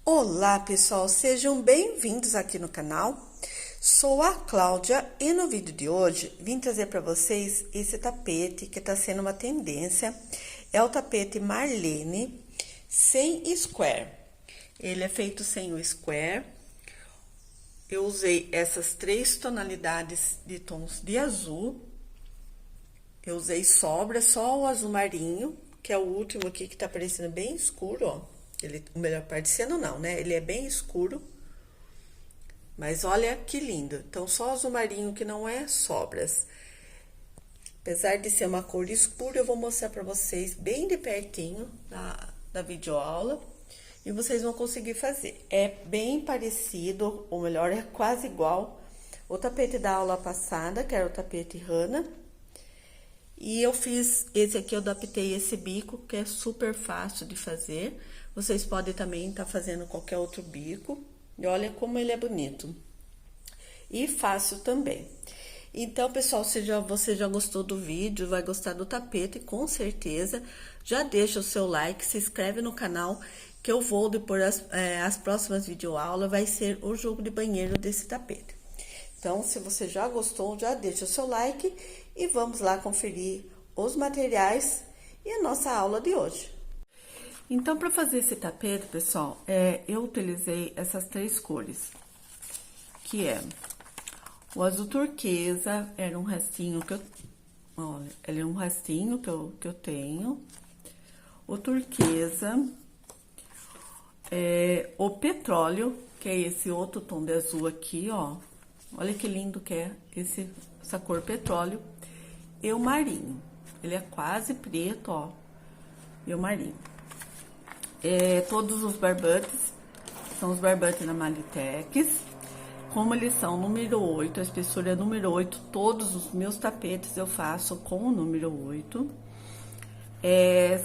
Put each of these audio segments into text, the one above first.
Olá, pessoal, sejam bem-vindos aqui no canal. Sou a Cláudia e no vídeo de hoje vim trazer para vocês esse tapete que está sendo uma tendência. É o tapete Marlene sem square. Ele é feito sem o square. Eu usei essas três tonalidades de tons de azul. Eu usei sobra, só o azul marinho, que é o último aqui que tá parecendo bem escuro, ó. Ele, o melhor parecendo não, né? Ele é bem escuro. Mas olha que lindo. Então, só azul marinho que não é sobras. Apesar de ser uma cor escura, eu vou mostrar pra vocês bem de pertinho da videoaula. E vocês vão conseguir fazer. É bem parecido, ou melhor, é quase igual o tapete da aula passada, que era o tapete Hannah. E eu fiz esse aqui, eu adaptei esse bico, que é super fácil de fazer. Vocês podem também estar fazendo qualquer outro bico. E olha como ele é bonito. E fácil também. Então, pessoal, se você já gostou do vídeo, vai gostar do tapete, com certeza. Já deixa o seu like, se inscreve no canal, que eu vou, depois as próximas videoaulas, vai ser o jogo de banheiro desse tapete. Então, se você já gostou, já deixa o seu like e vamos lá conferir os materiais e a nossa aula de hoje. Então, para fazer esse tapete, pessoal, eu utilizei essas três cores, que é o azul turquesa, era um restinho que eu... Olha, ele é um restinho que eu tenho. O turquesa, o petróleo, que é esse outro tom de azul aqui, ó. Olha que lindo que é essa cor petróleo. E o marinho, ele é quase preto, ó. E o marinho. Todos os barbantes, são os barbantes da Malitex. Como eles são número 8, a espessura é número 8, todos os meus tapetes eu faço com o número 8.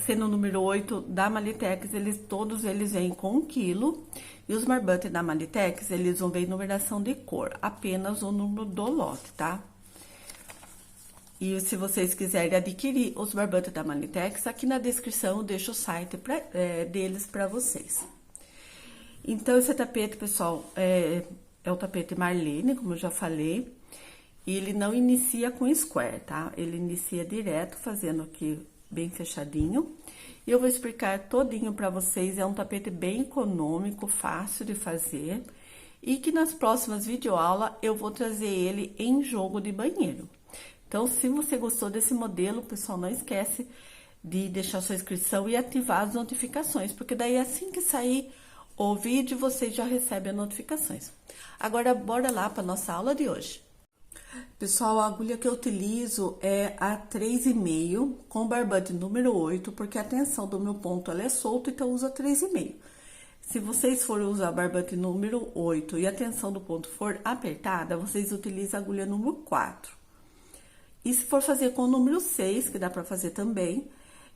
Sendo o número 8 da Malitex, todos eles vêm com 1 quilo. E os barbantes da Malitex, eles vão ver numeração de cor, apenas o número do lote, tá? E se vocês quiserem adquirir os barbantes da Malitex, aqui na descrição eu deixo o site deles para vocês. Então, esse tapete, pessoal, é o tapete Marlene, como eu já falei. E ele não inicia com square, tá? Ele inicia direto, fazendo aqui bem fechadinho. E eu vou explicar todinho para vocês. É um tapete bem econômico, fácil de fazer. E que nas próximas videoaulas eu vou trazer ele em jogo de banheiro. Então, se você gostou desse modelo, pessoal, não esquece de deixar sua inscrição e ativar as notificações, porque daí assim que sair o vídeo, vocês já recebem as notificações. Agora, bora lá para nossa aula de hoje. Pessoal, a agulha que eu utilizo é a 3,5 com barbante número 8, porque a tensão do meu ponto ela é solta, então eu uso a 3,5. Se vocês forem usar barbante número 8 e a tensão do ponto for apertada, vocês utilizam a agulha número 4. E se for fazer com o número 6, que dá pra fazer também,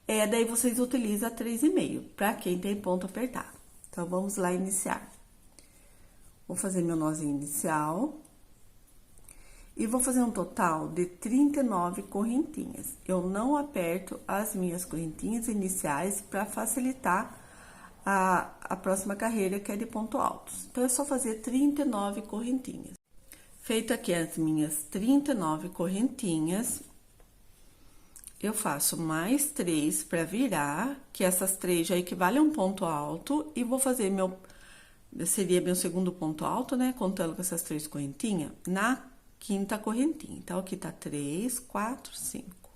daí vocês utilizam a 3,5, pra quem tem ponto apertado. Então, vamos lá iniciar. Vou fazer meu nozinho inicial. E vou fazer um total de 39 correntinhas. Eu não aperto as minhas correntinhas iniciais pra facilitar a próxima carreira, que é de ponto altos. Então, é só fazer 39 correntinhas. Feito aqui as minhas 39 correntinhas, eu faço mais 3 para virar, que essas 3 já equivalem a um ponto alto, e vou fazer seria meu segundo ponto alto, né, contando com essas 3 correntinhas, na quinta correntinha. Então, aqui tá 3, 4, 5.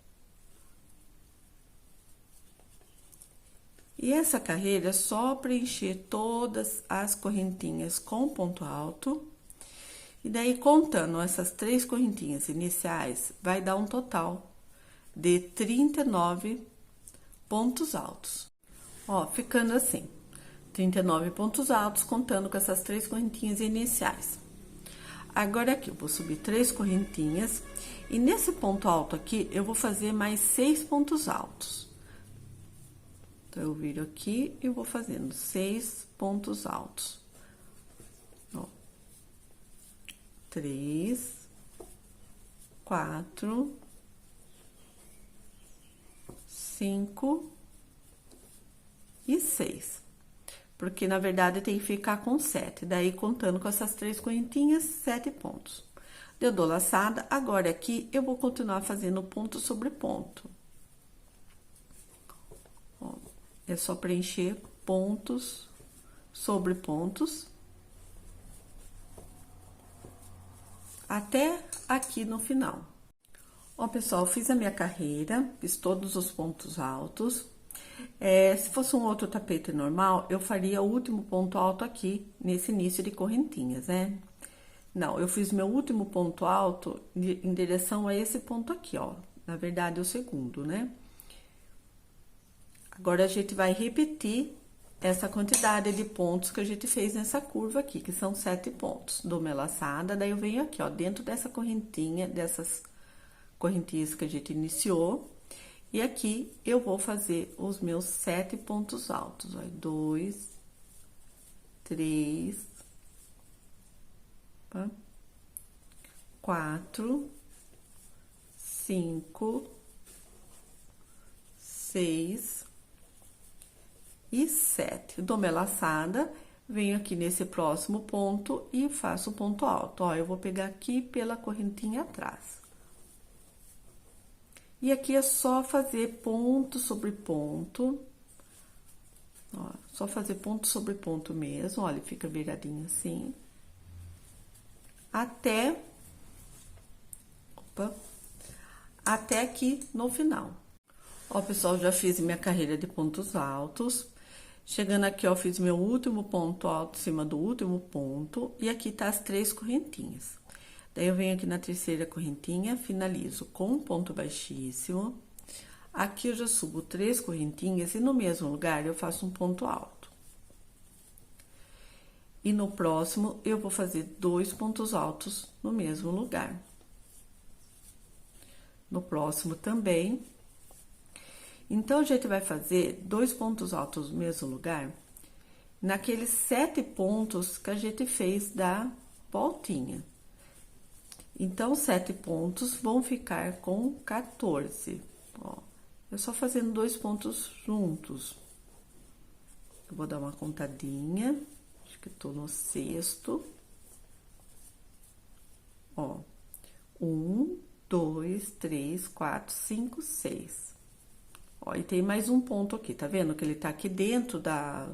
E essa carreira é só preencher todas as correntinhas com ponto alto. E daí, contando essas 3 correntinhas iniciais, vai dar um total de 39 pontos altos. Ó, ficando assim, 39 pontos altos, contando com essas 3 correntinhas iniciais. Agora, aqui, eu vou subir 3 correntinhas, e nesse ponto alto aqui, eu vou fazer mais 6 pontos altos. Então, eu viro aqui e vou fazendo 6 pontos altos. 3, 4, 5 e 6. porque na verdade tem que ficar com 7. Daí, contando com essas 3 correntinhas, 7 pontos. Eu dou laçada, agora aqui eu vou continuar fazendo ponto sobre ponto. Ó, é só preencher pontos sobre pontos. Até aqui no final. Ó, pessoal, fiz a minha carreira, fiz todos os pontos altos. Se fosse um outro tapete normal, eu faria o último ponto alto aqui, nesse início de correntinhas, né? Não, eu fiz meu último ponto alto em direção a esse ponto aqui, ó. Na verdade, o segundo, né? Agora, a gente vai repetir essa quantidade de pontos que a gente fez nessa curva aqui, que são 7 pontos. Dou minha laçada, daí eu venho aqui, ó, dentro dessa correntinha, dessas correntinhas que a gente iniciou. E aqui, eu vou fazer os meus 7 pontos altos, ó. 2, 3, 4, 5, 6 e 7. Dou minha laçada, venho aqui nesse próximo ponto e faço o ponto alto. Ó, eu vou pegar aqui pela correntinha atrás. E aqui é só fazer ponto sobre ponto. Ó, só fazer ponto sobre ponto mesmo, olha, fica viradinho assim. Até aqui no final. Ó, pessoal, já fiz minha carreira de pontos altos. Chegando aqui, ó, fiz meu último ponto alto em cima do último ponto. E aqui tá as 3 correntinhas. Daí, eu venho aqui na terceira correntinha, finalizo com um ponto baixíssimo. Aqui, eu já subo 3 correntinhas e no mesmo lugar, eu faço um ponto alto. E no próximo, eu vou fazer 2 pontos altos no mesmo lugar. No próximo também. Então, a gente vai fazer 2 pontos altos no mesmo lugar, naqueles 7 pontos que a gente fez da voltinha. Então, 7 pontos vão ficar com 14, ó. Eu só fazendo 2 pontos juntos. Eu vou dar uma contadinha, acho que tô no 6º. Ó, 1, 2, 3, 4, 5, 6. Ó, e tem mais um ponto aqui, tá vendo? Que ele tá aqui dentro da...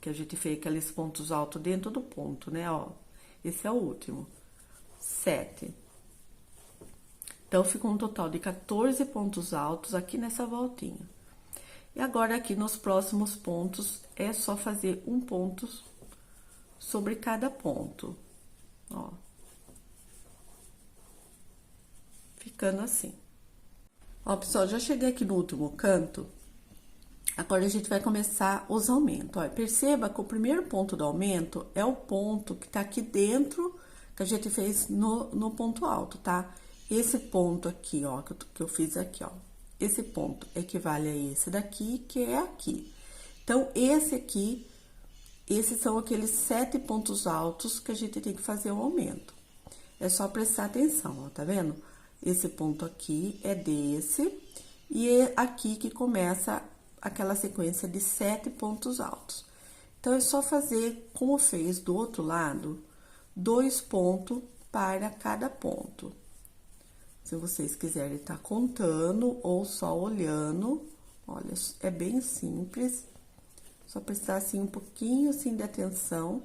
Que a gente fez aqueles pontos altos dentro do ponto, né? Ó, esse é o último. 7. Então, fica um total de 14 pontos altos aqui nessa voltinha. E agora, aqui nos próximos pontos, é só fazer um ponto sobre cada ponto. Ó. Ficando assim. Ó, pessoal, já cheguei aqui no último canto. Agora, a gente vai começar os aumentos. Ó, perceba que o primeiro ponto do aumento é o ponto que tá aqui dentro, que a gente fez no ponto alto, tá? Esse ponto aqui, ó, que eu fiz aqui, ó. Esse ponto equivale a esse daqui, que é aqui. Então, esse aqui, esses são aqueles 7 pontos altos que a gente tem que fazer o aumento. É só prestar atenção, ó, tá vendo? Esse ponto aqui é desse, e é aqui que começa aquela sequência de 7 pontos altos. Então, é só fazer, como fez do outro lado, 2 pontos para cada ponto. Se vocês quiserem estar contando ou só olhando, olha, é bem simples. Só prestar, assim, um pouquinho, assim, de atenção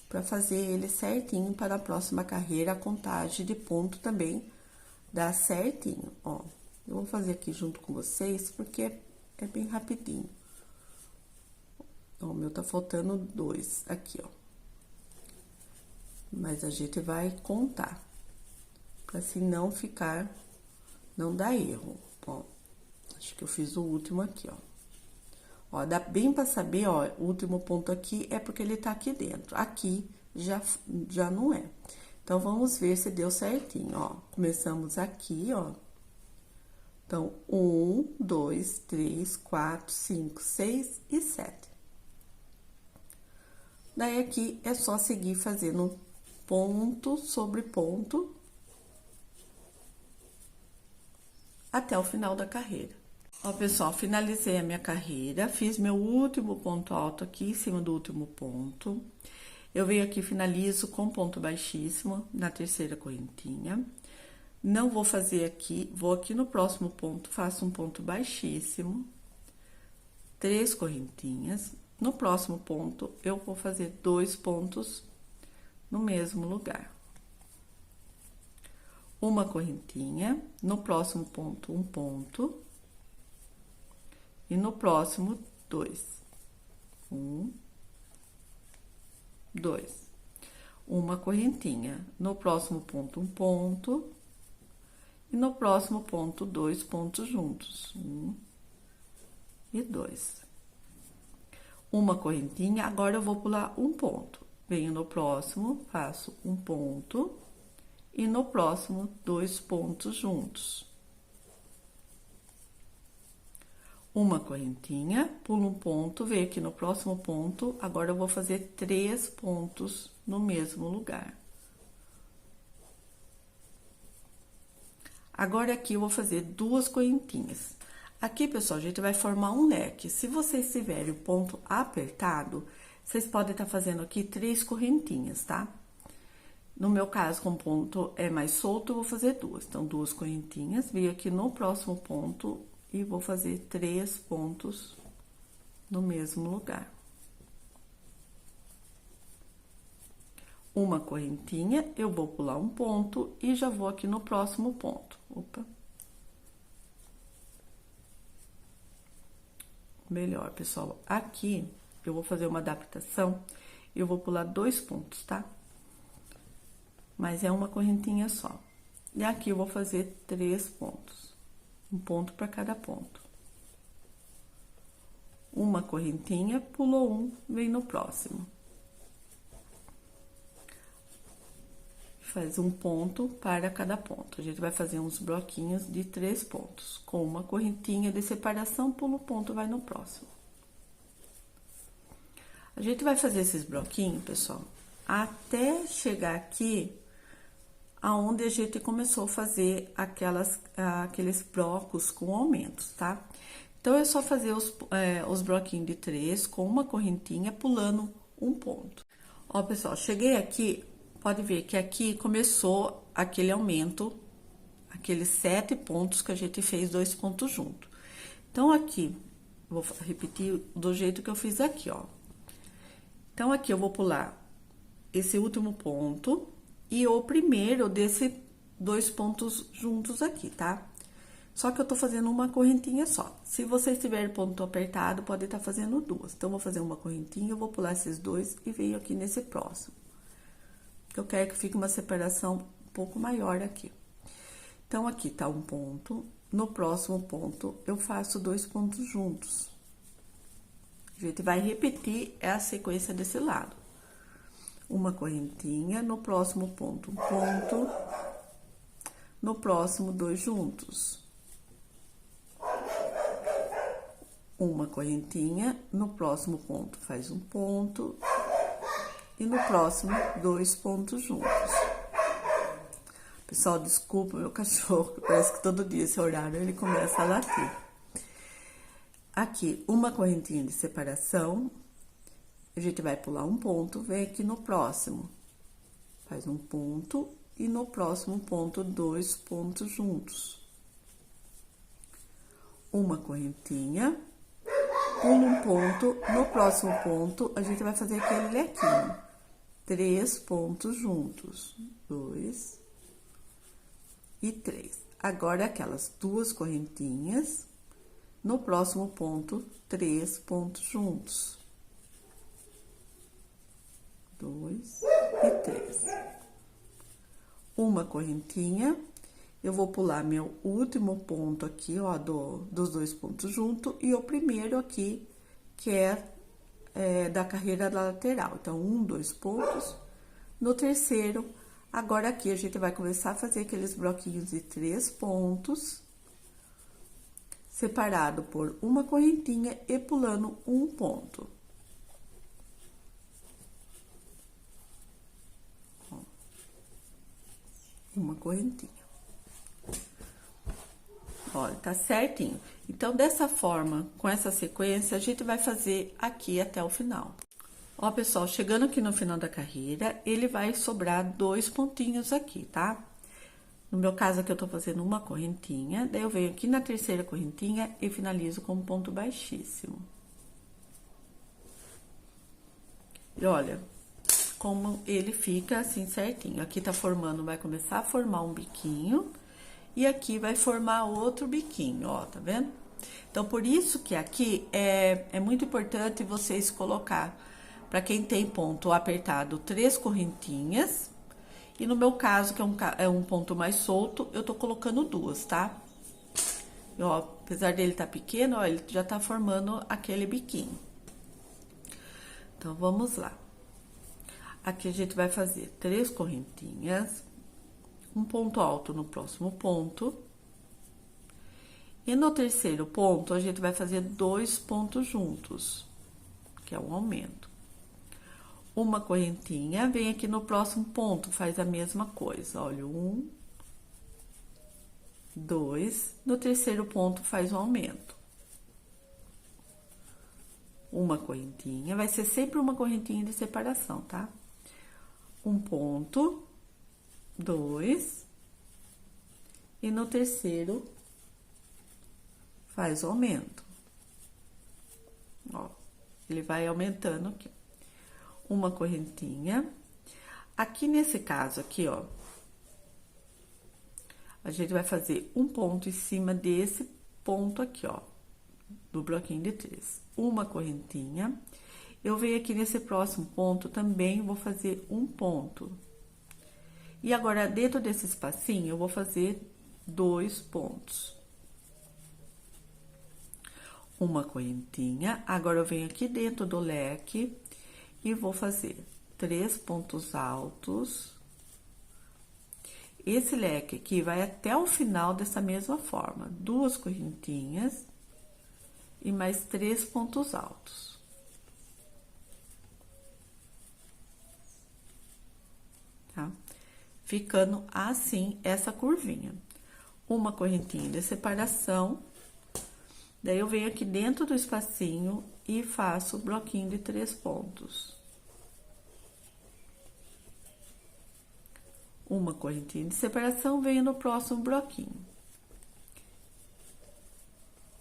para fazer ele certinho para a próxima carreira, a contagem de ponto também dá certinho, ó. Eu vou fazer aqui junto com vocês, porque é bem rapidinho. Ó, o meu tá faltando 2 aqui, ó. Mas a gente vai contar, pra assim não ficar, não dar erro, ó. Acho que eu fiz o último aqui, ó. Ó, dá bem pra saber, ó, o último ponto aqui é porque ele tá aqui dentro. Aqui já não é. Então, vamos ver se deu certinho, ó. Começamos aqui, ó. Então, 1, 2, 3, 4, 5, 6 e 7. Daí, aqui é só seguir fazendo ponto sobre ponto até o final da carreira. Ó, pessoal, finalizei a minha carreira, fiz meu último ponto alto aqui em cima do último ponto. Eu venho aqui, finalizo com ponto baixíssimo na terceira correntinha. Não vou fazer aqui, vou aqui no próximo ponto, faço um ponto baixíssimo, 3 correntinhas. No próximo ponto, eu vou fazer 2 pontos no mesmo lugar. Uma correntinha, no próximo ponto, um ponto. E no próximo, 2. 1, 2. Uma correntinha. No próximo ponto, um ponto. E no próximo ponto, 2 pontos juntos. 1 e 2. Uma correntinha, agora eu vou pular um ponto. Venho no próximo, faço um ponto. E no próximo, 2 pontos juntos. Uma correntinha, pulo um ponto, venho aqui no próximo ponto, agora eu vou fazer 3 pontos no mesmo lugar. Agora aqui eu vou fazer 2 correntinhas. Aqui, pessoal, a gente vai formar um leque. Se vocês tiverem o ponto apertado, vocês podem estar fazendo aqui 3 correntinhas, tá? No meu caso, com o ponto é mais solto, eu vou fazer 2. Então, 2 correntinhas, venho aqui no próximo ponto e vou fazer 3 pontos no mesmo lugar. Uma correntinha, eu vou pular um ponto e já vou aqui no próximo ponto. Opa. Melhor, pessoal. Aqui, eu vou fazer uma adaptação, eu vou pular 2 pontos, tá? Mas é uma correntinha só. E aqui eu vou fazer 3 pontos. Um ponto para cada ponto. Uma correntinha, pulou um, vem no próximo. Faz um ponto para cada ponto. A gente vai fazer uns bloquinhos de 3 pontos. Com uma correntinha de separação, pula o ponto, vai no próximo. A gente vai fazer esses bloquinhos, pessoal, até chegar aqui aonde a gente começou a fazer aqueles blocos com aumentos, tá? Então, é só fazer os bloquinhos de 3 com uma correntinha, pulando um ponto. Ó, pessoal, cheguei aqui, pode ver que aqui começou aquele aumento, aqueles 7 pontos que a gente fez 2 pontos juntos. Então, aqui, vou repetir do jeito que eu fiz aqui, ó. Então, aqui eu vou pular esse último ponto e o primeiro desse 2 pontos juntos aqui, tá? Só que eu tô fazendo uma correntinha só. Se vocês tiverem ponto apertado, pode estar fazendo 2. Então, vou fazer uma correntinha, eu vou pular esses 2 e venho aqui nesse próximo. Eu quero que fique uma separação um pouco maior aqui. Então, aqui tá um ponto. No próximo ponto, eu faço 2 pontos juntos. A gente vai repetir a sequência desse lado. Uma correntinha, no próximo ponto, um ponto. No próximo, 2 juntos. Uma correntinha, no próximo ponto, faz um ponto. E no próximo, 2 pontos juntos. Pessoal, desculpa meu cachorro, parece que todo dia esse horário ele começa a latir. Aqui, uma correntinha de separação, a gente vai pular um ponto, vem aqui no próximo, faz um ponto, e no próximo ponto, 2 pontos juntos. Uma correntinha, pula um ponto, no próximo ponto, a gente vai fazer aquele lequinho. 3 pontos juntos, 2 e 3. Agora, aquelas 2 correntinhas, no próximo ponto, 3 pontos juntos. 2 e 3. Uma correntinha, eu vou pular meu último ponto aqui, ó, dos 2 pontos juntos, e o primeiro aqui, que é da carreira lateral. Então, 1, 2 pontos. No terceiro, agora aqui a gente vai começar a fazer aqueles bloquinhos de 3 pontos, separado por uma correntinha e pulando um ponto. Uma correntinha. Olha, tá certinho. Então, dessa forma, com essa sequência, a gente vai fazer aqui até o final. Ó, pessoal, chegando aqui no final da carreira, ele vai sobrar 2 pontinhos aqui, tá? No meu caso aqui, eu tô fazendo uma correntinha, daí eu venho aqui na terceira correntinha e finalizo com um ponto baixíssimo. E olha, como ele fica assim certinho. Aqui tá formando, vai começar a formar um biquinho. E aqui vai formar outro biquinho, ó, tá vendo? Então, por isso que aqui é muito importante vocês colocar, para quem tem ponto apertado, 3 correntinhas. E no meu caso, que é um ponto mais solto, eu tô colocando 2, tá? E, ó, apesar dele tá pequeno, ó, ele já tá formando aquele biquinho. Então, vamos lá. Aqui a gente vai fazer 3 correntinhas, um ponto alto no próximo ponto. E no terceiro ponto, a gente vai fazer 2 pontos juntos, que é um aumento. Uma correntinha, vem aqui no próximo ponto, faz a mesma coisa. Olha, 1, 2, no terceiro ponto faz um aumento. Uma correntinha, vai ser sempre uma correntinha de separação, tá? Um ponto, 2, e no terceiro faz o aumento. Ó, ele vai aumentando aqui. Uma correntinha. Aqui nesse caso aqui, ó, a gente vai fazer um ponto em cima desse ponto aqui, ó, do bloquinho de 3. Uma correntinha. Eu venho aqui nesse próximo ponto também, vou fazer um ponto. E agora, dentro desse espacinho, eu vou fazer 2 pontos. Uma correntinha. Agora, eu venho aqui dentro do leque e vou fazer 3 pontos altos. Esse leque aqui vai até o final dessa mesma forma. 2 correntinhas e mais 3 pontos altos. Tá? Ficando assim, essa curvinha. Uma correntinha de separação. Daí, eu venho aqui dentro do espacinho e faço o bloquinho de 3 pontos. Uma correntinha de separação, venho no próximo bloquinho.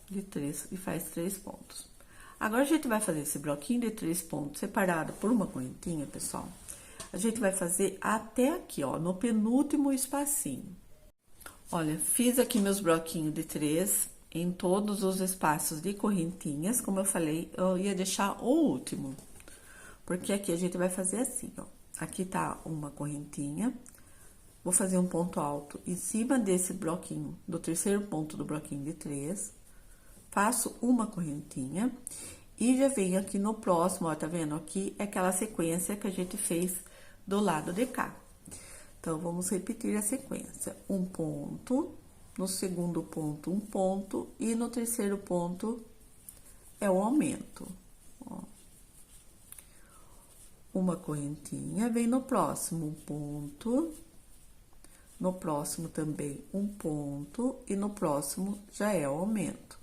De 3, e faz 3 pontos. Agora, a gente vai fazer esse bloquinho de 3 pontos separado por uma correntinha, pessoal. A gente vai fazer até aqui, ó, no penúltimo espacinho. Olha, fiz aqui meus bloquinhos de 3 em todos os espaços de correntinhas. Como eu falei, eu ia deixar o último. Porque aqui a gente vai fazer assim, ó. Aqui tá uma correntinha. Vou fazer um ponto alto em cima desse bloquinho, do terceiro ponto do bloquinho de 3. Faço uma correntinha. E já venho aqui no próximo, ó, tá vendo? Aqui é aquela sequência que a gente fez do lado de cá. Então, vamos repetir a sequência. Um ponto, no segundo ponto, um ponto, e no terceiro ponto é o aumento. Ó. Uma correntinha, vem no próximo um ponto, no próximo também um ponto, e no próximo já é o aumento.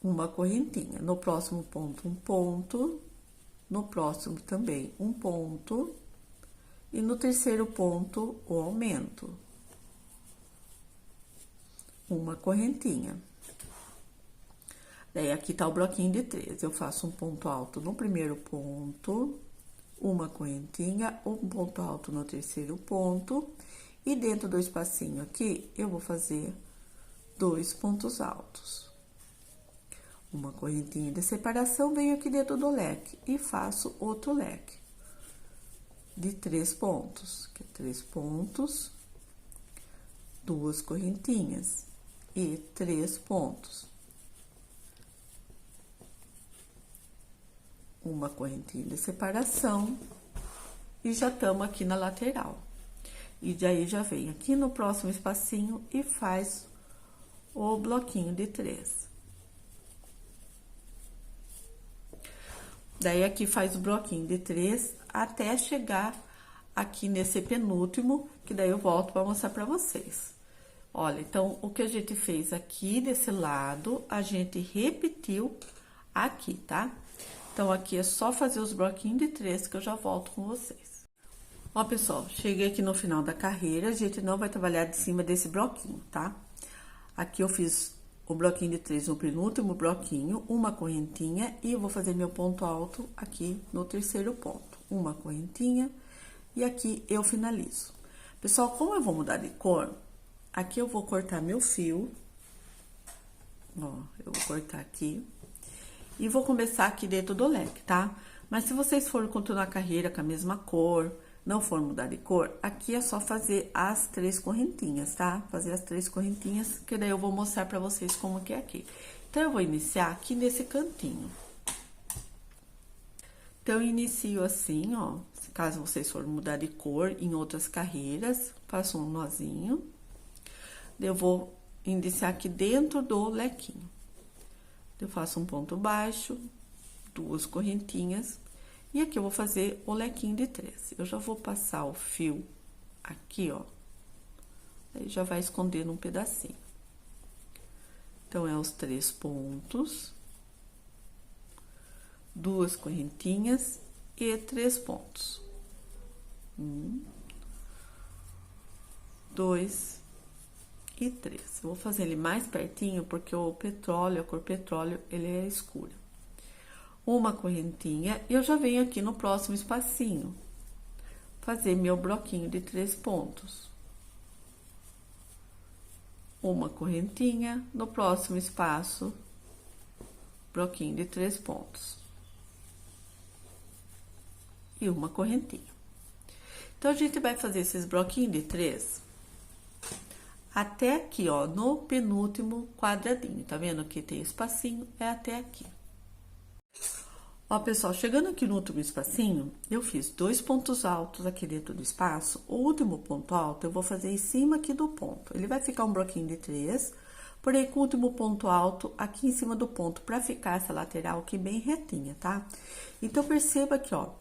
Uma correntinha, no próximo ponto um ponto, no próximo também um ponto, e no terceiro ponto o aumento. Uma correntinha. Daí, aqui tá o bloquinho de 3. Eu faço um ponto alto no primeiro ponto, uma correntinha, um ponto alto no terceiro ponto, e dentro do espacinho aqui, eu vou fazer 2 pontos altos. Uma correntinha de separação, venho aqui dentro do leque e faço outro leque de 3 pontos, que é 3 pontos, 2 correntinhas e 3 pontos. Uma correntinha de separação e já estamos aqui na lateral. E daí, já vem aqui no próximo espacinho e faz o bloquinho de 3. Daí, aqui faz o bloquinho de 3 até chegar aqui nesse penúltimo, que daí eu volto para mostrar para vocês. Olha, então, o que a gente fez aqui desse lado, a gente repetiu aqui, tá? Então, aqui é só fazer os bloquinhos de 3 que eu já volto com vocês. Ó, pessoal, cheguei aqui no final da carreira, a gente não vai trabalhar de cima desse bloquinho, tá? Aqui eu fiz o bloquinho de 3 no penúltimo bloquinho, uma correntinha, e eu vou fazer meu ponto alto aqui no terceiro ponto. Uma correntinha, e aqui eu finalizo. Pessoal, como eu vou mudar de cor, aqui eu vou cortar meu fio. Ó, eu vou cortar aqui. E vou começar aqui dentro do leque, tá? Mas se vocês forem continuar a carreira com a mesma cor, não for mudar de cor, aqui é só fazer as 3 correntinhas, tá? Fazer as 3 correntinhas, que daí eu vou mostrar pra vocês como que é aqui. Então, eu vou iniciar aqui nesse cantinho. Então, eu inicio assim, ó. Caso vocês forem mudar de cor em outras carreiras, faço um nozinho. Eu vou iniciar aqui dentro do lequinho. Eu faço um ponto baixo, 2 correntinhas, e aqui eu vou fazer o lequinho de 3. Eu já vou passar o fio aqui, ó, aí já vai escondendo um pedacinho. Então, é os 3 pontos, 2 correntinhas e 3 pontos. 1, 2 e 3. Vou fazer ele mais pertinho, porque o petróleo, a cor petróleo, ele é escura. Uma correntinha, e eu já venho aqui no próximo espacinho, fazer meu bloquinho de 3 pontos. Uma correntinha, no próximo espaço, bloquinho de 3 pontos. E uma correntinha. Então, a gente vai fazer esses bloquinhos de 3 até aqui, ó, no penúltimo quadradinho, tá vendo? Aqui tem espacinho, é até aqui. Ó, pessoal, chegando aqui no último espacinho, eu fiz 2 pontos altos aqui dentro do espaço. O último ponto alto eu vou fazer em cima aqui do ponto. Ele vai ficar um bloquinho de 3, porém com o último ponto alto aqui em cima do ponto, pra ficar essa lateral aqui bem retinha, tá? Então, perceba aqui, ó.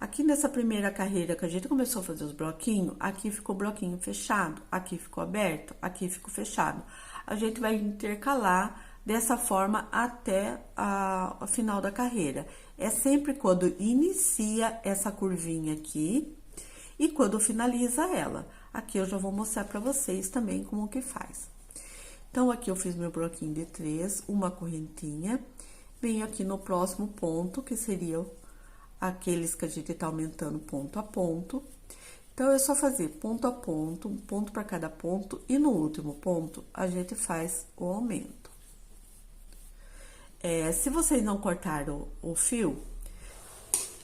Aqui nessa primeira carreira que a gente começou a fazer os bloquinhos, aqui ficou bloquinho fechado, aqui ficou aberto, aqui ficou fechado. A gente vai intercalar dessa forma até a final da carreira. É sempre quando inicia essa curvinha aqui e quando finaliza ela. Aqui eu já vou mostrar pra vocês também como que faz. Então, aqui eu fiz meu bloquinho de 3, uma correntinha. Venho aqui no próximo ponto, que seria aqueles que a gente tá aumentando ponto a ponto. Então, é só fazer ponto a ponto, um ponto para cada ponto, e no último ponto, a gente faz o aumento. Se vocês não cortaram o fio,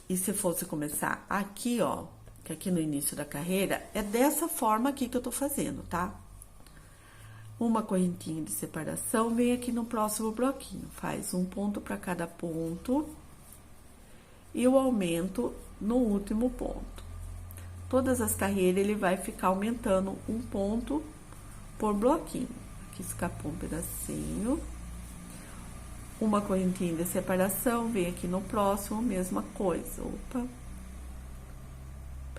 e se fosse começar aqui, ó, que aqui no início da carreira, é dessa forma aqui que eu tô fazendo, tá? Uma correntinha de separação, vem aqui no próximo bloquinho, faz um ponto para cada ponto, e o aumento no último ponto. Todas as carreiras, ele vai ficar aumentando um ponto por bloquinho. Aqui escapou um pedacinho. Uma correntinha de separação, vem aqui no próximo, mesma coisa. Opa.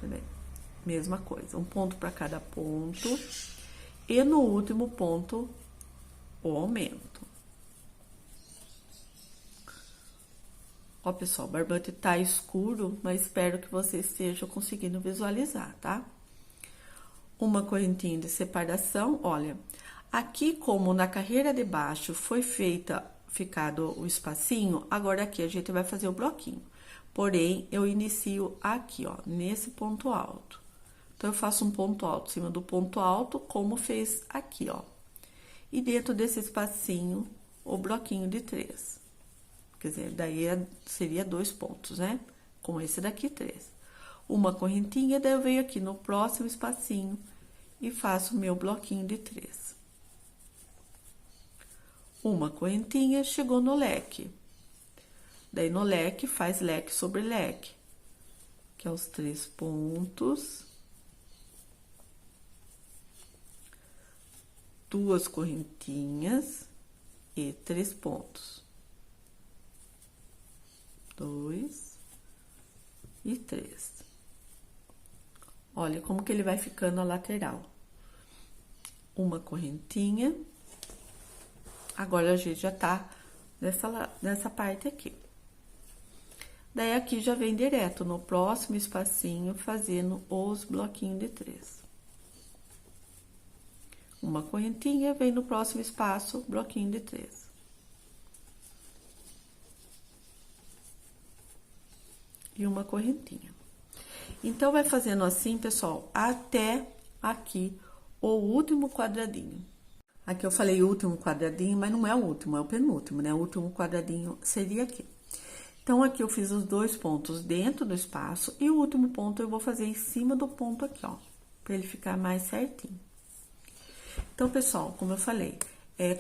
Peraí. Mesma coisa, um ponto para cada ponto. E no último ponto, o aumento. Ó, pessoal, o barbante tá escuro, mas espero que vocês estejam conseguindo visualizar, tá? Uma correntinha de separação, olha, aqui como na carreira de baixo foi ficado o espacinho, agora aqui a gente vai fazer o bloquinho. Porém, eu inicio aqui, ó, nesse ponto alto. Então, eu faço um ponto alto em cima do ponto alto, como fez aqui, ó. E dentro desse espacinho, o bloquinho de 3. Quer dizer, daí seria 2 pontos, né? Com esse daqui, 3. Uma correntinha, daí eu venho aqui no próximo espacinho e faço o meu bloquinho de 3. Uma correntinha, chegou no leque. Daí, no leque, faz leque sobre leque, que é os 3 pontos. 2 correntinhas e 3 pontos. 2 e 3. Olha como que ele vai ficando a lateral. Uma correntinha. Agora, a gente já tá nessa parte aqui. Daí, aqui já vem direto no próximo espacinho, fazendo os bloquinhos de 3. Uma correntinha, vem no próximo espaço, bloquinho de 3. E uma correntinha. Então, vai fazendo assim, pessoal, até aqui o último quadradinho. Aqui eu falei último quadradinho, mas não é o último, é o penúltimo, né? O último quadradinho seria aqui. Então, aqui eu fiz os 2 pontos dentro do espaço e o último ponto eu vou fazer em cima do ponto aqui, ó, pra ele ficar mais certinho. Então, pessoal, como eu falei,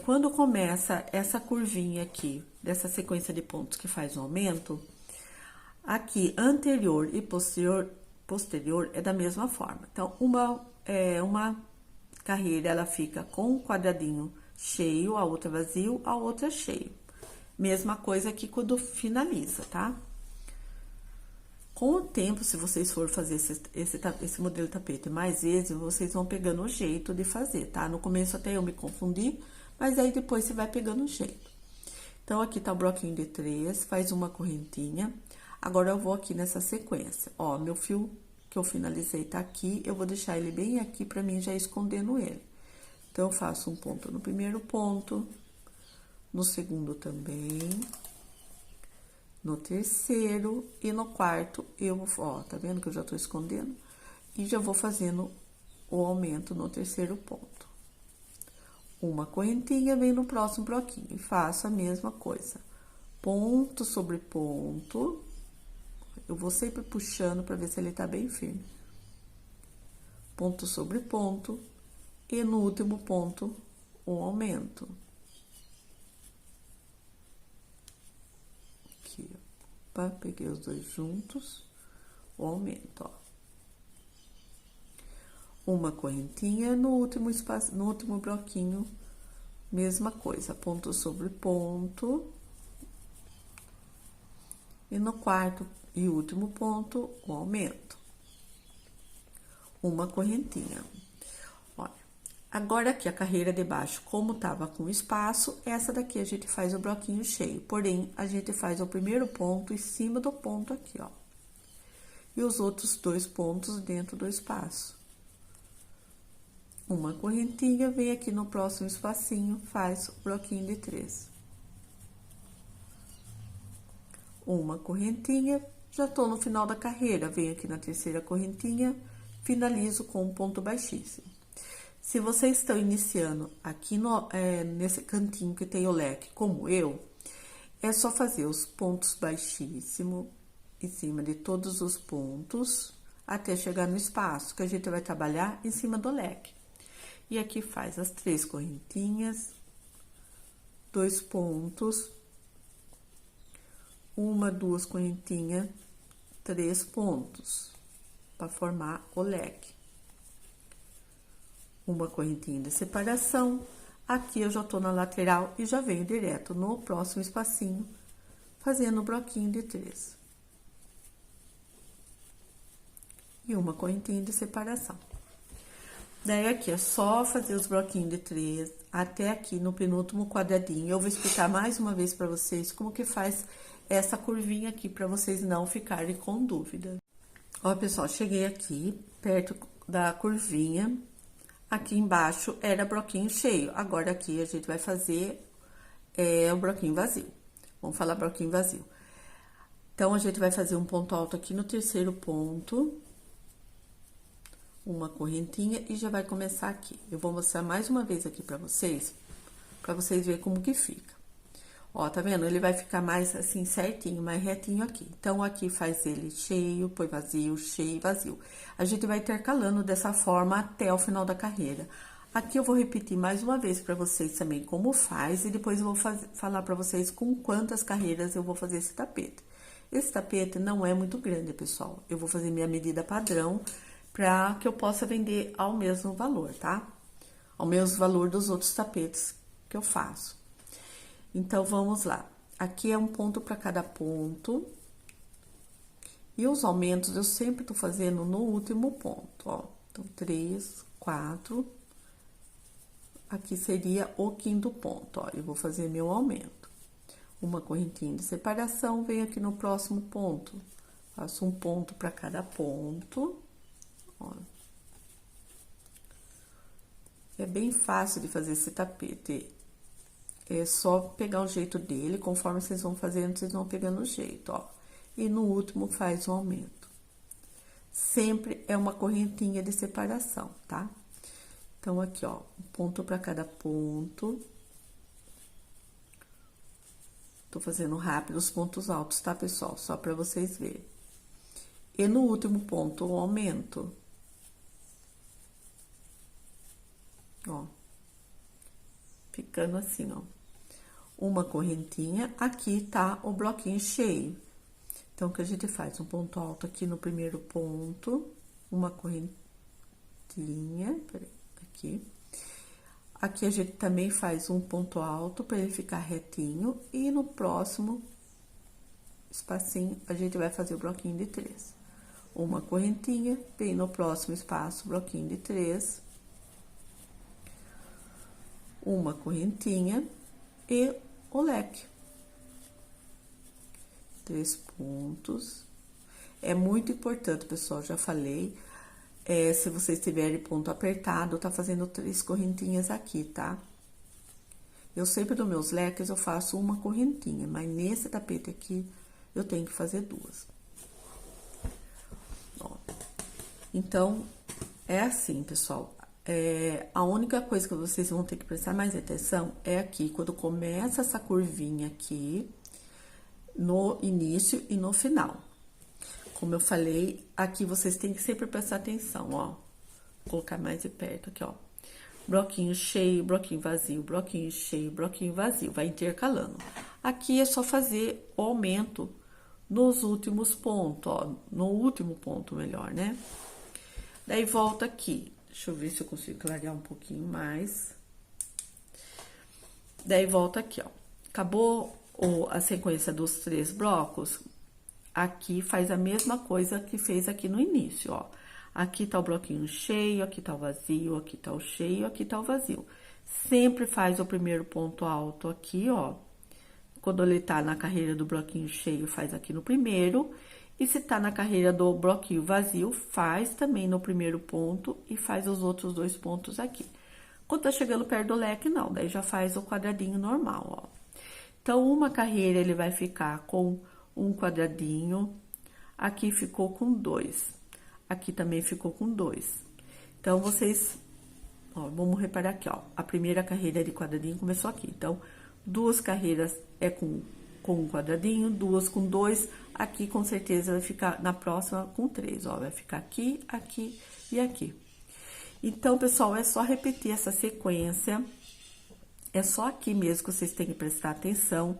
quando começa essa curvinha aqui, dessa sequência de pontos que faz o aumento, aqui anterior e posterior é da mesma forma. Então, uma carreira, ela fica com o quadradinho cheio, a outra vazio, a outra cheio. Mesma coisa aqui quando finaliza, tá? Com o tempo, se vocês for fazer esse modelo de tapete mais vezes, vocês vão pegando o jeito de fazer, tá? No começo até eu me confundi, mas aí depois você vai pegando o jeito. Então, aqui tá o bloquinho de 3, faz uma correntinha. Agora, eu vou aqui nessa sequência. Ó, meu fio que eu finalizei tá aqui, eu vou deixar ele bem aqui pra mim já escondendo ele. Então, eu faço um ponto no primeiro ponto, no segundo também, no terceiro e no quarto ó, tá vendo que eu já tô escondendo? E já vou fazendo o aumento no terceiro ponto. Uma correntinha, vem no próximo bloquinho e faço a mesma coisa. Ponto sobre ponto. Eu vou sempre puxando pra ver se ele tá bem firme. Ponto sobre ponto. E no último ponto, um aumento. Aqui, ó. Peguei os 2 juntos, o aumento, ó. Uma correntinha no último espaço, no último bloquinho, mesma coisa, ponto sobre ponto. E no quarto e último ponto, o aumento. Uma correntinha. Olha, agora aqui a carreira de baixo, como tava com espaço, essa daqui a gente faz o bloquinho cheio. Porém, a gente faz o primeiro ponto em cima do ponto aqui, ó. E os outros 2 pontos dentro do espaço. Uma correntinha, vem aqui no próximo espacinho, faz o bloquinho de 3. Uma correntinha, já tô no final da carreira, venho aqui na terceira correntinha, finalizo com um ponto baixíssimo. Se vocês estão iniciando aqui nesse cantinho que tem o leque, como eu, é só fazer os pontos baixíssimos em cima de todos os pontos, até chegar no espaço, que a gente vai trabalhar em cima do leque. E aqui faz as 3 correntinhas, 2 pontos, 1, 2 correntinhas, 3 pontos, para formar o leque. Uma correntinha de separação, aqui eu já tô na lateral e já venho direto no próximo espacinho, fazendo o bloquinho de 3. E uma correntinha de separação. Daí, aqui é só fazer os bloquinhos de 3 até aqui no penúltimo quadradinho. Eu vou explicar mais uma vez pra vocês como que faz essa curvinha aqui, pra vocês não ficarem com dúvida. Ó, pessoal, cheguei aqui, perto da curvinha. Aqui embaixo era bloquinho cheio. Agora, aqui a gente vai fazer o bloquinho vazio. Vamos falar bloquinho vazio. Então, a gente vai fazer um ponto alto aqui no terceiro ponto. Uma correntinha e já vai começar aqui. Eu vou mostrar mais uma vez aqui pra vocês verem como que fica. Ó, tá vendo? Ele vai ficar mais assim, certinho, mais retinho aqui. Então, aqui faz ele cheio, põe vazio, cheio, vazio. A gente vai intercalando dessa forma até o final da carreira. Aqui eu vou repetir mais uma vez pra vocês também como faz e depois eu vou falar pra vocês com quantas carreiras eu vou fazer esse tapete. Esse tapete não é muito grande, pessoal. Eu vou fazer minha medida padrão para que eu possa vender ao mesmo valor, tá? Ao mesmo valor dos outros tapetes que eu faço. Então, vamos lá. Aqui é um ponto para cada ponto. E os aumentos eu sempre tô fazendo no último ponto, ó. Então, 3, 4. Aqui seria o quinto ponto, ó. Eu vou fazer meu aumento. Uma correntinha de separação, venho aqui no próximo ponto. Faço um ponto para cada ponto, ó. É bem fácil de fazer esse tapete. É só pegar o jeito dele, conforme vocês vão fazendo, vocês vão pegando o jeito, ó. E no último faz o aumento. Sempre é uma correntinha de separação, tá? Então, aqui, ó, um ponto para cada ponto. Tô fazendo rápido os pontos altos, tá, pessoal? Só para vocês verem. E no último ponto, o aumento. Ó. Ficando assim, ó. Uma correntinha, aqui tá o bloquinho cheio. Então, o que a gente faz? Um ponto alto aqui no primeiro ponto, uma correntinha, peraí, aqui. Aqui a gente também faz um ponto alto para ele ficar retinho, e no próximo espacinho a gente vai fazer o bloquinho de 3. Uma correntinha, bem no próximo espaço, bloquinho de 3. Uma correntinha e o leque. 3 pontos. É muito importante, pessoal, já falei. Se vocês tiverem ponto apertado, tá fazendo 3 correntinhas aqui, tá? Eu sempre, nos meus leques, eu faço uma correntinha, mas nesse tapete aqui, eu tenho que fazer 2. Ó. Então, é assim, pessoal. A única coisa que vocês vão ter que prestar mais atenção é aqui, quando começa essa curvinha aqui, no início e no final. Como eu falei, aqui vocês têm que sempre prestar atenção, ó. Vou colocar mais de perto aqui, ó. Bloquinho cheio, bloquinho vazio, bloquinho cheio, bloquinho vazio, vai intercalando. Aqui é só fazer o aumento nos últimos pontos, ó. No último ponto, melhor, né? Daí, volta aqui. Deixa eu ver se eu consigo clarear um pouquinho mais. Daí, volta aqui, ó. Acabou a sequência dos 3 blocos, aqui faz a mesma coisa que fez aqui no início, ó. Aqui tá o bloquinho cheio, aqui tá o vazio, aqui tá o cheio, aqui tá o vazio. Sempre faz o primeiro ponto alto aqui, ó. Quando ele tá na carreira do bloquinho cheio, faz aqui no primeiro. E se tá na carreira do bloquinho vazio, faz também no primeiro ponto e faz os outros 2 pontos aqui. Quando tá chegando perto do leque, não, daí já faz o quadradinho normal, ó. Então, uma carreira ele vai ficar com um quadradinho, aqui ficou com 2, aqui também ficou com 2. Então, vocês, ó, vamos reparar aqui, ó, a primeira carreira de quadradinho começou aqui. Então, 2 carreiras é com um quadradinho, 2 com 2, aqui com certeza vai ficar na próxima com 3, ó, vai ficar aqui, aqui e aqui. Então, pessoal, é só repetir essa sequência. É só aqui mesmo que vocês têm que prestar atenção.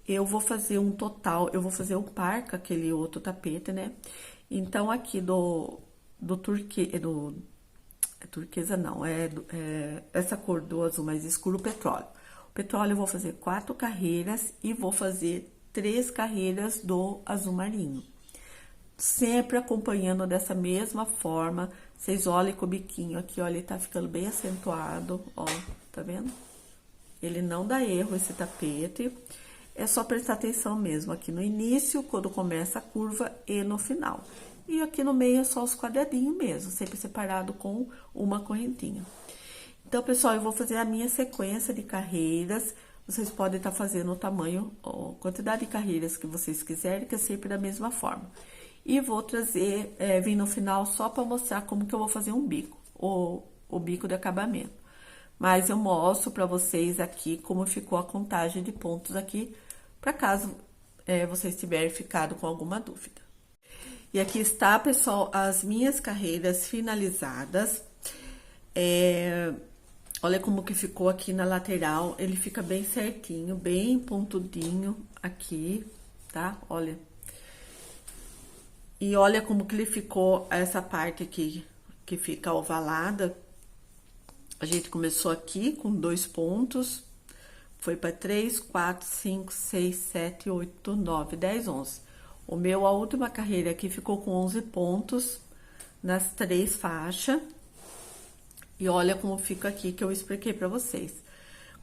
Eu vou fazer um total, eu vou fazer um par com aquele outro tapete, né? Então, aqui turquesa não, essa cor do azul mais escuro, petróleo. O petróleo eu vou fazer 4 carreiras e vou fazer 3 carreiras do azul marinho. Sempre acompanhando dessa mesma forma. Vocês olhem com o biquinho aqui, ó, ele tá ficando bem acentuado, ó, tá vendo? Ele não dá erro, esse tapete. É só prestar atenção mesmo aqui no início, quando começa a curva, e no final. E aqui no meio é só os quadradinhos mesmo, sempre separado com uma correntinha. Então, pessoal, eu vou fazer a minha sequência de carreiras. Vocês podem estar fazendo o tamanho, a quantidade de carreiras que vocês quiserem, que é sempre da mesma forma. E vou trazer, vir no final só para mostrar como que eu vou fazer um bico, o bico de acabamento. Mas eu mostro para vocês aqui como ficou a contagem de pontos aqui, para caso vocês tiverem ficado com alguma dúvida. E aqui está, pessoal, as minhas carreiras finalizadas. Olha como que ficou aqui na lateral, ele fica bem certinho, bem pontudinho aqui, tá? Olha. E olha como que ele ficou essa parte aqui, que fica ovalada. A gente começou aqui com 2 pontos, foi para 3, 4, 5, 6, 7, 8, 9, 10, 11. A última carreira aqui ficou com 11 pontos nas 3 faixas. E olha como fica aqui que eu expliquei pra vocês.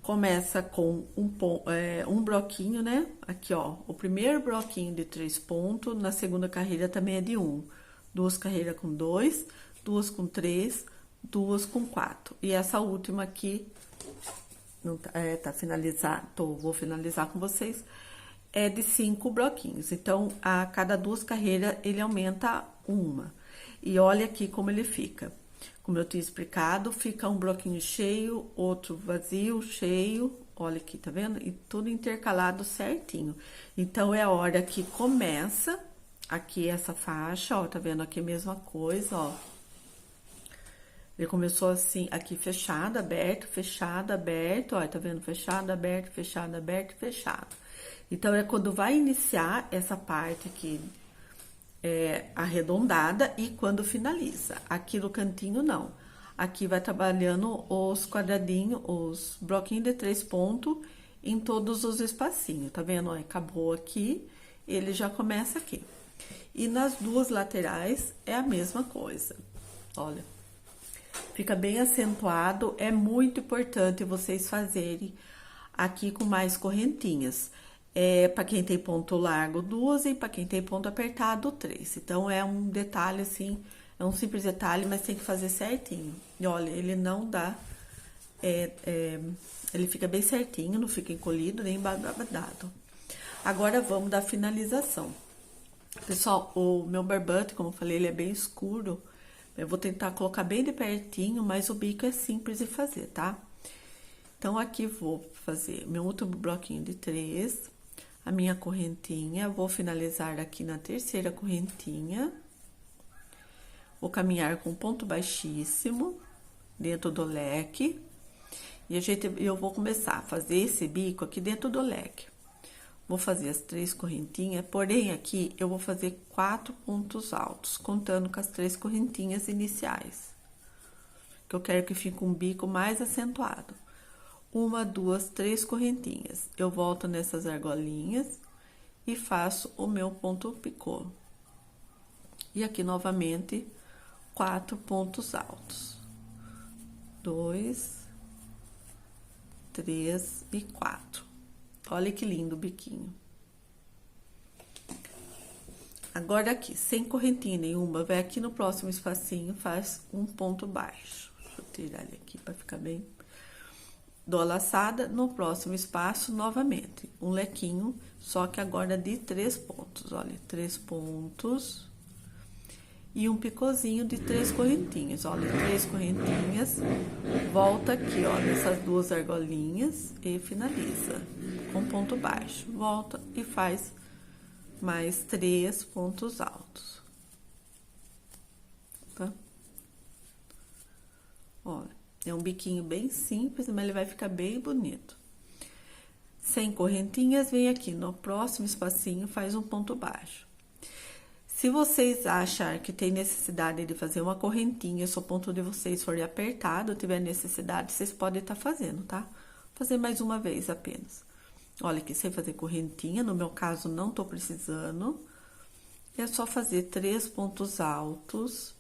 Começa com um bloquinho, né? Aqui, ó, o primeiro bloquinho de 3 pontos, na segunda carreira também é de 1. 2 carreiras com 2, 2 com 3, 2 com 4. E essa última aqui, não tá finalizada, vou finalizar com vocês, é de 5 bloquinhos. Então, a cada 2 carreiras, ele aumenta uma. E olha aqui como ele fica. Como eu tinha explicado, fica um bloquinho cheio, outro vazio, cheio. Olha aqui, tá vendo? E tudo intercalado certinho. Então, é a hora que começa aqui essa faixa, ó, tá vendo? Aqui a mesma coisa, ó. Ele começou assim, aqui fechado, aberto, ó, tá vendo? Fechado, aberto, fechado, aberto, fechado. Então, é quando vai iniciar essa parte aqui, arredondada e quando finaliza. Aqui no cantinho, não. Aqui vai trabalhando os quadradinhos, os bloquinhos de 3 pontos em todos os espacinhos, tá vendo? Ó, acabou aqui, ele já começa aqui. E nas 2 laterais é a mesma coisa, olha. Fica bem acentuado, é muito importante vocês fazerem aqui com mais correntinhas. Para quem tem ponto largo, 2, e para quem tem ponto apertado, 3. Então, é um detalhe assim, é um simples detalhe, mas tem que fazer certinho. E olha, ele não dá, ele fica bem certinho, não fica encolhido, nem babado. Agora, vamos da finalização. Pessoal, o meu barbante, como eu falei, ele é bem escuro. Eu vou tentar colocar bem de pertinho, mas o bico é simples de fazer, tá? Então, aqui vou fazer meu último bloquinho de 3, a minha correntinha, vou finalizar aqui na terceira correntinha. Vou caminhar com ponto baixíssimo dentro do leque. E eu vou começar a fazer esse bico aqui dentro do leque. Vou fazer as 3 correntinhas, porém aqui eu vou fazer 4 pontos altos, contando com as 3 correntinhas iniciais. Que eu quero que fique um bico mais acentuado. 1, 2, 3 correntinhas. Eu volto nessas argolinhas e faço o meu ponto picô. E aqui novamente 4 pontos altos. 2, 3 e 4. Olha que lindo o biquinho. Agora aqui, sem correntinha nenhuma, vai aqui no próximo espacinho, faz um ponto baixo. Deixa eu tirar ele aqui para ficar bem. Dou a laçada, no próximo espaço, novamente, um lequinho, só que agora de 3 pontos. Olha, 3 pontos. E um picôzinho de 3 correntinhas. Olha, 3 correntinhas. Volta aqui, ó, nessas 2 argolinhas e finaliza com ponto baixo. Volta e faz mais 3 pontos altos. Tá? Olha, é um biquinho bem simples, mas ele vai ficar bem bonito. Sem correntinhas, vem aqui no próximo espacinho, faz um ponto baixo. Se vocês acharem que tem necessidade de fazer uma correntinha, se o ponto de vocês for apertado, tiver necessidade, vocês podem estar fazendo, tá? Vou fazer mais uma vez apenas. Olha aqui, sem fazer correntinha, no meu caso não tô precisando. É só fazer 3 pontos altos.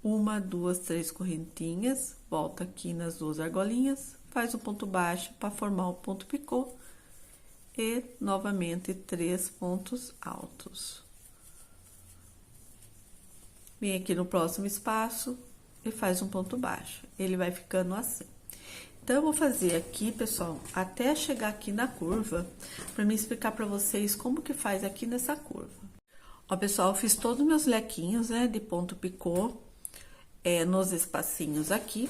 1, 2, 3 correntinhas, volta aqui nas 2 argolinhas, faz um ponto baixo para formar o ponto picô. E, novamente, 3 pontos altos. Vem aqui no próximo espaço e faz um ponto baixo. Ele vai ficando assim. Então, eu vou fazer aqui, pessoal, até chegar aqui na curva, para me explicar para vocês como que faz aqui nessa curva. Ó, pessoal, eu fiz todos os meus lequinhos, né, de ponto picô, nos espacinhos aqui.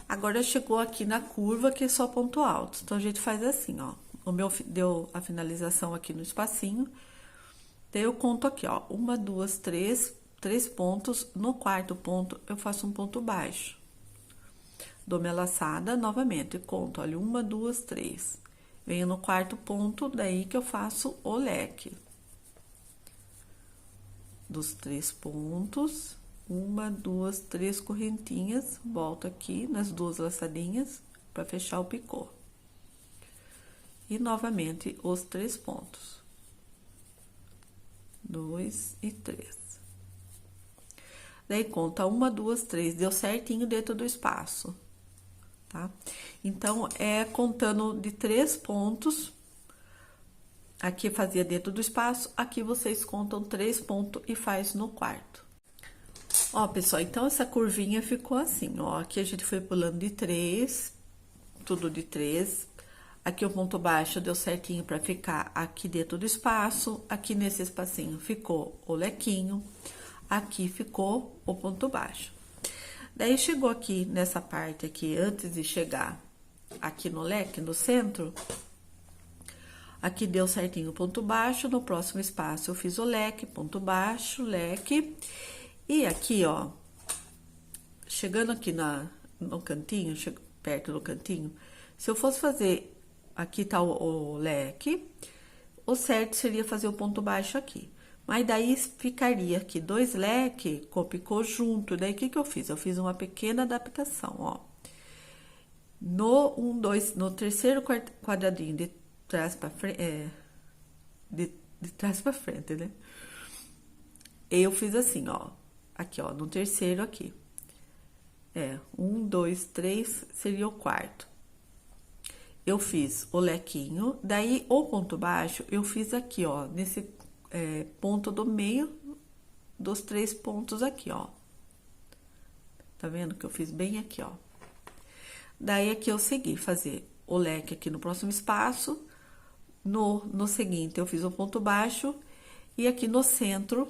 Agora, chegou aqui na curva, que é só ponto alto. Então, a gente faz assim, ó. O meu deu a finalização aqui no espacinho. Daí, eu conto aqui, ó, 1, 2, 3 pontos. No quarto ponto, eu faço um ponto baixo. Dou minha laçada novamente, conto, olha, 1, 2, 3. Venho no quarto ponto, daí que eu faço o leque. Dos 3 pontos, 1, 2, 3 correntinhas, volto aqui nas 2 laçadinhas para fechar o picô. E novamente os 3 pontos. 2 e 3. Daí, conta 1, 2, 3, deu certinho dentro do espaço, tá? Então, contando de 3 pontos, aqui fazia dentro do espaço, aqui vocês contam 3 pontos e faz no quarto. Ó, pessoal, então essa curvinha ficou assim, ó, aqui a gente foi pulando de 3, tudo de 3, aqui o ponto baixo deu certinho pra ficar aqui dentro do espaço, aqui nesse espacinho ficou o lequinho, aqui ficou o ponto baixo. Daí, chegou aqui nessa parte aqui, antes de chegar aqui no leque, no centro, aqui deu certinho o ponto baixo, no próximo espaço eu fiz o leque, ponto baixo, leque, e aqui, ó, chegando aqui no cantinho, perto do cantinho, se eu fosse fazer, aqui tá o leque, o certo seria fazer o ponto baixo aqui. Mas daí ficaria aqui 2 leques com picô junto. Daí, o que eu fiz? Eu fiz uma pequena adaptação, ó. No terceiro quadradinho de trás pra frente, de trás pra frente, né? Eu fiz assim, ó. Aqui, ó, no terceiro aqui. 1, 2, 3 seria o quarto. Eu fiz o lequinho, daí o ponto baixo eu fiz aqui, ó, nesse ponto do meio dos 3 pontos aqui, ó. Tá vendo que eu fiz bem aqui, ó. Daí, aqui eu segui fazer o leque aqui no próximo espaço. No seguinte, eu fiz o ponto baixo. E aqui no centro,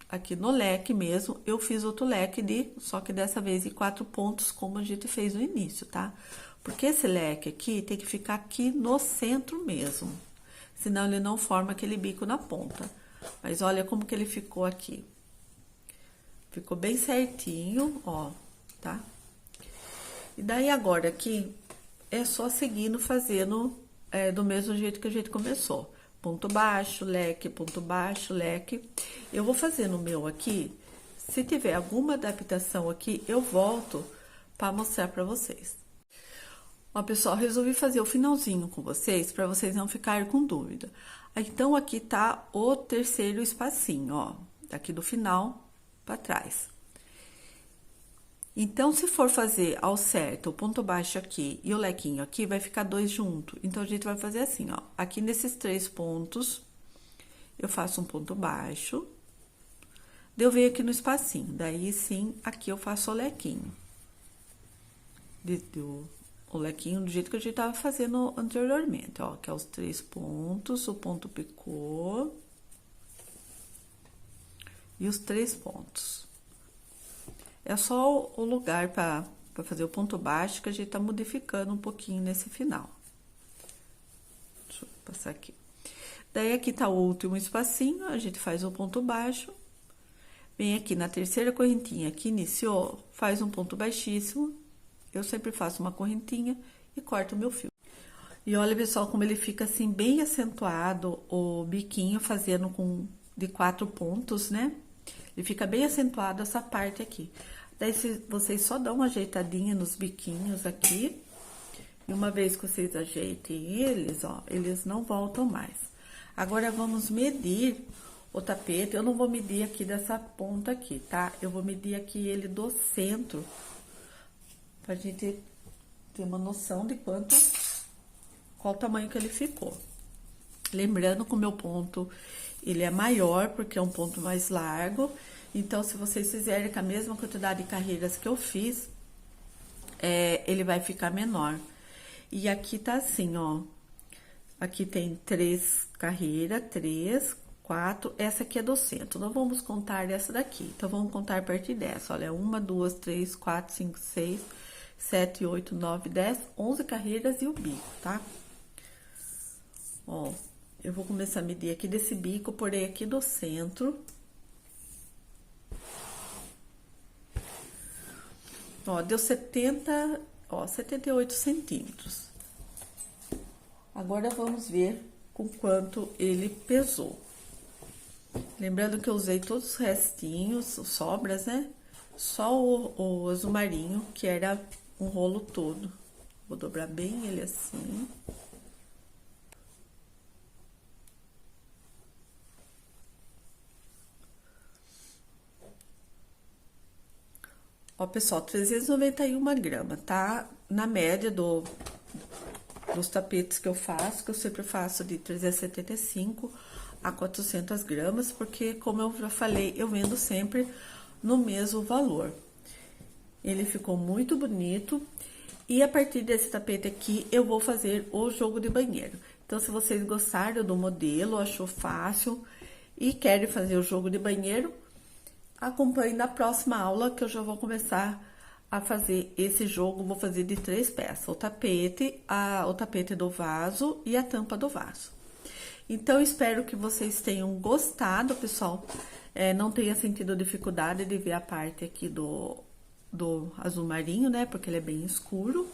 aqui no leque mesmo, eu fiz outro leque só que dessa vez em 4 pontos, como a gente fez no início, tá? Porque esse leque aqui tem que ficar aqui no centro mesmo. Senão, ele não forma aquele bico na ponta. Mas olha como que ele ficou aqui. Ficou bem certinho, ó, tá? E daí, agora aqui, é só seguindo fazendo do mesmo jeito que a gente começou. Ponto baixo, leque, ponto baixo, leque. Eu vou fazer no meu aqui. Se tiver alguma adaptação aqui, eu volto para mostrar para vocês. Ó, pessoal, resolvi fazer o finalzinho com vocês, para vocês não ficarem com dúvida. Então, aqui tá o terceiro espacinho, ó, daqui do final para trás. Então, se for fazer ao certo o ponto baixo aqui e o lequinho aqui, vai ficar 2 junto. Então, a gente vai fazer assim, ó, aqui nesses 3 pontos, eu faço um ponto baixo, daí eu venho aqui no espacinho, daí sim, aqui eu faço o lequinho. O lequinho do jeito que a gente tava fazendo anteriormente, ó, que é os 3 pontos, o ponto picô e os 3 pontos. É só o lugar para fazer o ponto baixo que a gente tá modificando um pouquinho nesse final. Deixa eu passar aqui. Daí, aqui tá o último espacinho, a gente faz o ponto baixo. Vem aqui na terceira correntinha que iniciou, faz um ponto baixíssimo. Eu sempre faço uma correntinha e corto o meu fio. E olha, pessoal, como ele fica assim, bem acentuado, o biquinho fazendo de 4 pontos, né? Ele fica bem acentuado essa parte aqui. Daí, vocês só dão uma ajeitadinha nos biquinhos aqui. E uma vez que vocês ajeitem eles, ó, eles não voltam mais. Agora, vamos medir o tapete. Eu não vou medir aqui dessa ponta aqui, tá? Eu vou medir aqui ele do centro, pra gente ter uma noção de qual o tamanho que ele ficou. Lembrando que o meu ponto, ele é maior, porque é um ponto mais largo. Então, se vocês fizerem com a mesma quantidade de carreiras que eu fiz, ele vai ficar menor. E aqui tá assim, ó. Aqui tem 3 carreiras, 3, 4. Essa aqui é do centro. Não vamos contar essa daqui. Então, vamos contar a partir dessa. Olha, 1, 2, 3, 4, 5, 6, 7, 8, 9, 10, 11 carreiras e o bico, tá? Ó, eu vou começar a medir aqui desse bico, porém aqui do centro. Ó, deu 78 centímetros. Agora, vamos ver com quanto ele pesou. Lembrando que eu usei todos os restinhos, os sobras, né? Só o azul marinho, que era um rolo todo. Vou dobrar bem ele assim. Ó, pessoal, 391 gramas, tá? Na média dos tapetes que eu faço, que eu sempre faço de 375 a 400 gramas, porque, como eu já falei, eu vendo sempre no mesmo valor. Ele ficou muito bonito. E a partir desse tapete aqui, eu vou fazer o jogo de banheiro. Então, se vocês gostaram do modelo, achou fácil e querem fazer o jogo de banheiro, acompanhe na próxima aula que eu já vou começar a fazer esse jogo. Vou fazer de 3 peças, o tapete do vaso e a tampa do vaso. Então, espero que vocês tenham gostado, pessoal. Não tenha sentido dificuldade de ver a parte aqui do azul marinho, né? Porque ele é bem escuro.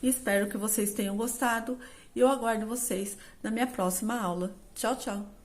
E espero que vocês tenham gostado. E eu aguardo vocês na minha próxima aula. Tchau, tchau!